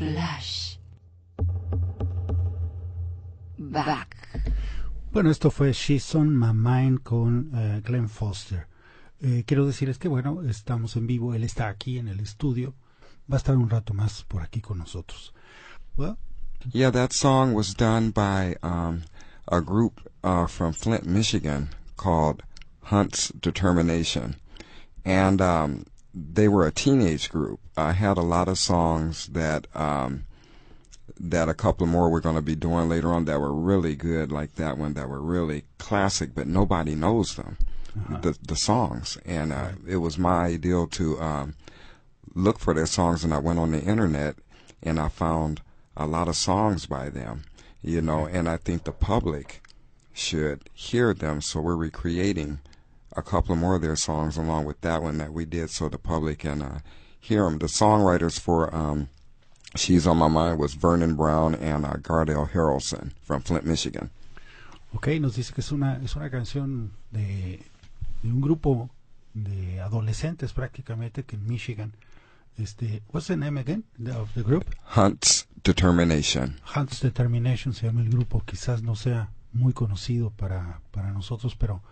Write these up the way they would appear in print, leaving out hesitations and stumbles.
Flash. Back. Bueno, esto fue She's on My Mind con Glenn Foster. Quiero decirles que, bueno, estamos en vivo, él está aquí en el estudio, va a estar un rato más por aquí con nosotros. Well, yeah, that song was done by a group from Flint, Michigan called Hunt's Determination. And they were a teenage group. I had a lot of songs that a couple more we're going to be doing later on that were really good, like that one, that were really classic, but nobody knows them, the songs. And it was my ideal to look for their songs, and I went on the internet, and I found a lot of songs by them, you know, and I think the public should hear them, so we're recreating a couple more of their songs along with that one that we did so the public can hear them. The songwriters for She's on My Mind was Vernon Brown and Gardell Harrelson from Flint, Michigan. Okay, nos dice que es una canción de un grupo de adolescentes prácticamente que en Michigan. What's the name again of the group? Hunt's Determination. Hunt's Determination se llama el grupo. Quizás no sea muy conocido para nosotros, pero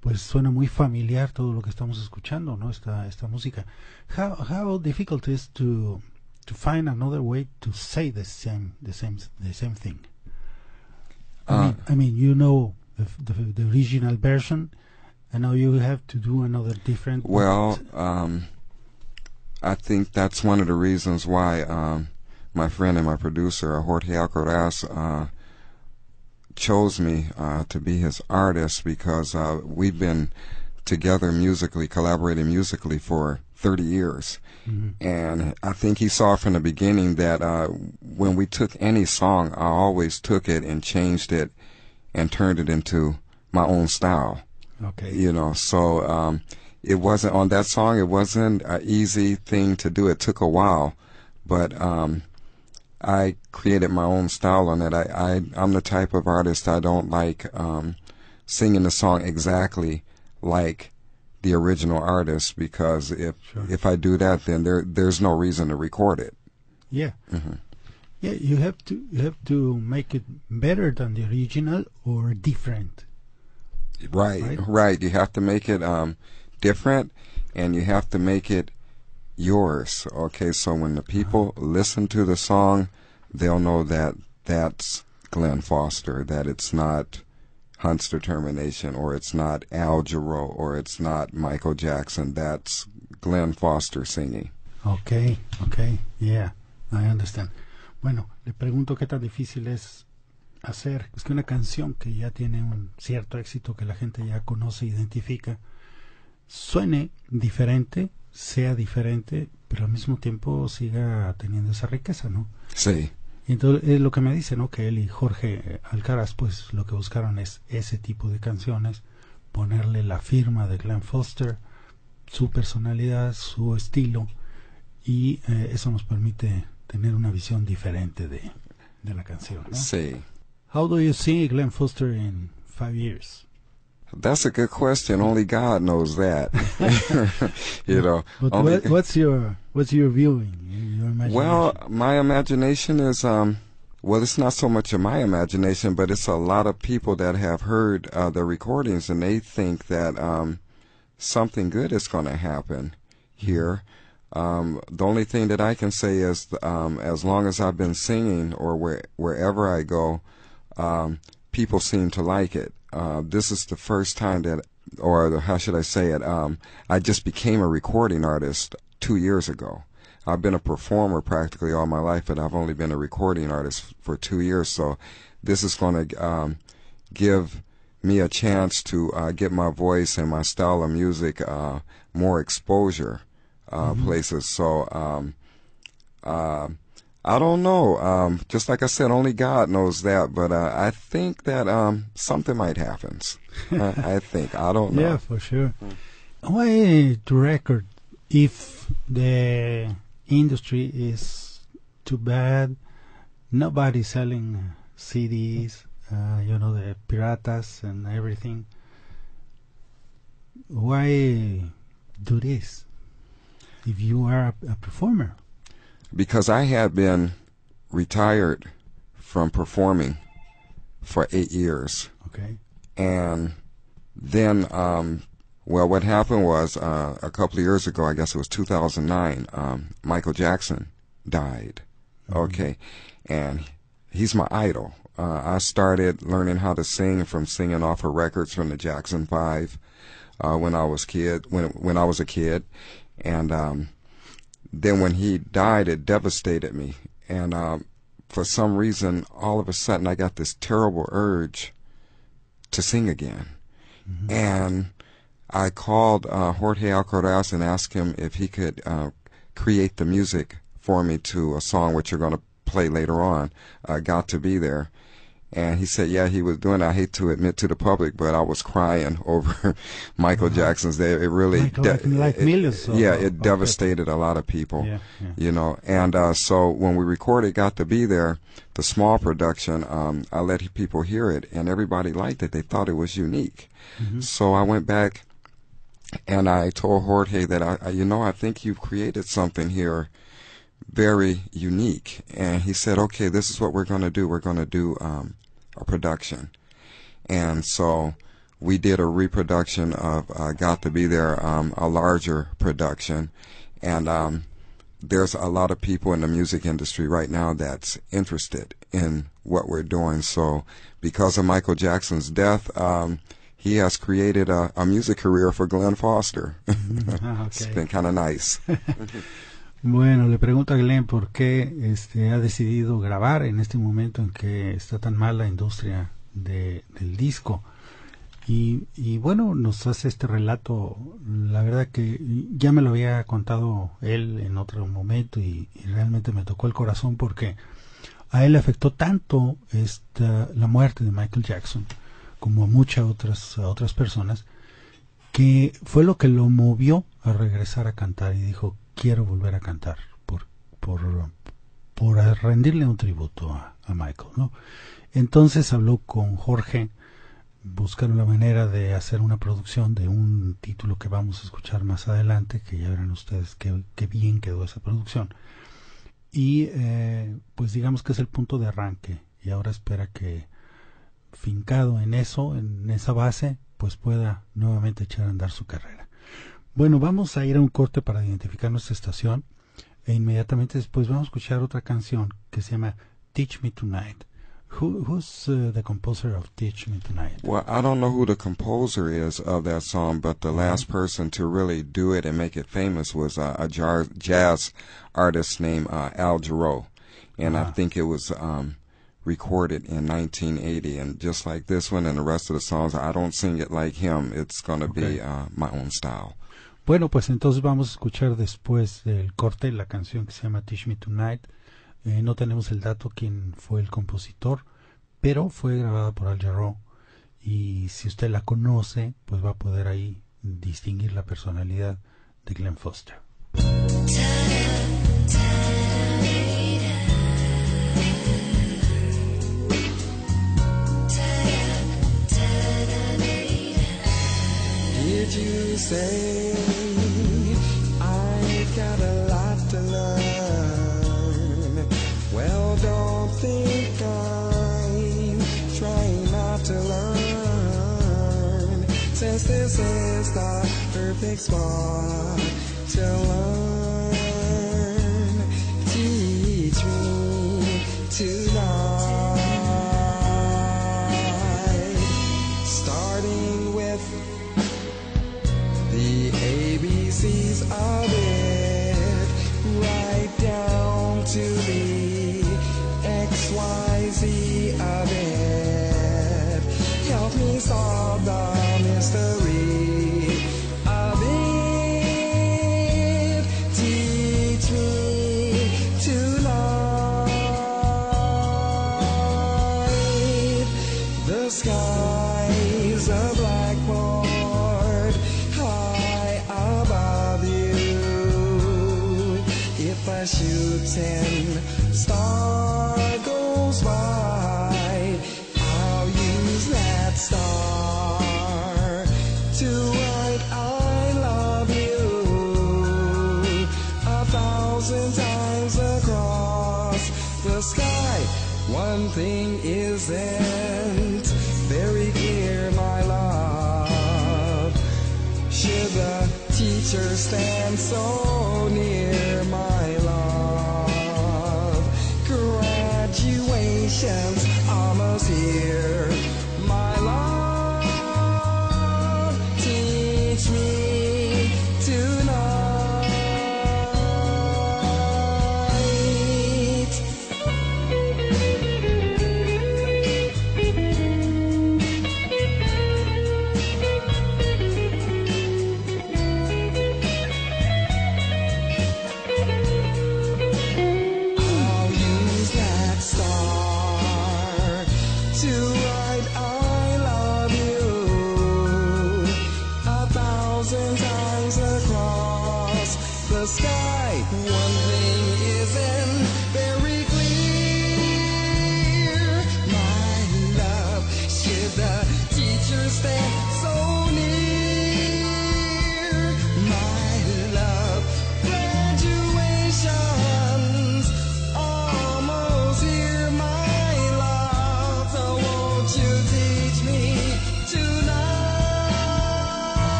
pues suena muy familiar todo lo que estamos escuchando, ¿no? Esta música. How difficult is to find another way to say the same thing? I mean, you know the original version, and now you have to do another different. Well, I think that's one of the reasons why my friend and my producer Jorge Alcaraz chose me to be his artist, because we've been together musically, collaborating musically for 30 years. Mm-hmm. And I think he saw from the beginning that when we took any song, I always took it and changed it and turned it into my own style. Okay. You know, so it wasn't, on that song, it wasn't an easy thing to do. It took a while, but I created my own style on it. I'm the type of artist, I don't like singing the song exactly like the original artist, because if I do that, then there's no reason to record it. Yeah. Mm-hmm. Yeah, you have to make it better than the original or different. Right. You have to make it different, and you have to make it yours. Okay, so when the people listen to the song, they'll know that that's Glenn Foster, that it's not Hunt's Determination, or it's not Al Jarreau, or it's not Michael Jackson. That's Glenn Foster singing. Okay, yeah, I understand. Bueno, le pregunto qué tan difícil es hacer, es que una canción que ya tiene un cierto éxito, que la gente ya conoce, identifica, suene diferente, sea diferente, pero al mismo tiempo siga teniendo esa riqueza, ¿no? Sí. Y entonces lo que me dice, ¿no? Que él y Jorge Alcaraz, pues lo que buscaron es ese tipo de canciones, ponerle la firma de Glenn Foster, su personalidad, su estilo, y eso nos permite tener una visión diferente de la canción, ¿no? Sí. How do you see Glenn Foster in 5 years? That's a good question. Only God knows that. You know. But what's your viewing? Your imagination? Well, my imagination is well, it's not so much of my imagination, but it's a lot of people that have heard the recordings, and they think that something good is going to happen here. The only thing that I can say is, as long as I've been singing, or wherever I go, people seem to like it. This is the first time that, or how should I say it, I just became a recording artist 2 years ago. I've been a performer practically all my life, but I've only been a recording artist for 2 years, so this is going to give me a chance to get my voice and my style of music more exposure places. So I don't know. Just like I said, only God knows that. But I think that something might happen. I think. I don't know. Yeah, for sure. Why to record if the industry is too bad? Nobody's selling CDs. The piratas and everything. Why do this if you are a performer? Because I had been retired from performing for 8 years. Okay. And then, well, what happened was a couple of years ago, I guess it was 2009, Michael Jackson died. Okay. And he's my idol. I started learning how to sing from singing off of records from the Jackson 5 when I was a kid. And then when he died, it devastated me. And for some reason, all of a sudden, I got this terrible urge to sing again. Mm-hmm. And I called Jorge Alcaraz and asked him if he could create the music for me to a song which you're going to play later on, Got to Be There. And he said, yeah, he was doing it. I hate to admit to the public, but I was crying over Michael Jackson's day. It really, millions. It devastated a lot of people, you know. And so when we recorded Got to Be There, the small production, I let people hear it, and everybody liked it. They thought it was unique. Mm-hmm. So I went back and I told Jorge that, I think you've created something here very unique. And he said, okay, this is what we're going to do. We're going to do a production. And so we did a reproduction of Got to Be There, a larger production. And there's a lot of people in the music industry right now that's interested in what we're doing. So because of Michael Jackson's death, he has created a music career for Glenn Foster. Okay. It's been kind of nice. Bueno, le pregunto a Glenn por qué ha decidido grabar en este momento en que está tan mal la industria del disco. Y bueno, nos hace este relato. La verdad que ya me lo había contado él en otro momento y realmente me tocó el corazón porque a él le afectó tanto la muerte de Michael Jackson como a muchas otras personas, que fue lo que lo movió a regresar a cantar y dijo, quiero volver a cantar por rendirle un tributo a Michael, ¿no? Entonces habló con Jorge, buscaron la manera de hacer una producción de un título que vamos a escuchar más adelante, que ya verán ustedes qué bien quedó esa producción. Y pues digamos que es el punto de arranque, y ahora espera que, fincado en eso, en esa base, pues pueda nuevamente echar a andar su carrera. Bueno, vamos a ir a un corte para identificar nuestra estación e inmediatamente después vamos a escuchar otra canción que se llama Teach Me Tonight. Who's the composer of Teach Me Tonight? Well, I don't know who the composer is of that song, but the last person to really do it and make it famous was a jazz artist named Al Jarreau. And I think it was recorded in 1980. And just like this one and the rest of the songs, I don't sing it like him. It's going to be my own style. Bueno, pues entonces vamos a escuchar después del corte la canción que se llama Teach Me Tonight. No tenemos el dato quién fue el compositor, pero fue grabada por Al Jarreau. Y si usted la conoce, pues va a poder ahí distinguir la personalidad de Glenn Foster. Did you say I've got a lot to learn? Well, don't think I'm trying not to learn, since this is the perfect spot to learn. Teach me tonight, starting with the ABCs of it, right down to the XYZ of it. Help me solve the mystery of it. Teach me tonight. The sky's a blackboard high above you. If a shooting star goes by, I'll use that star to write I love you 1,000 times across the the sky. One thing isn't very clear, my love. Should the teacher stand so near?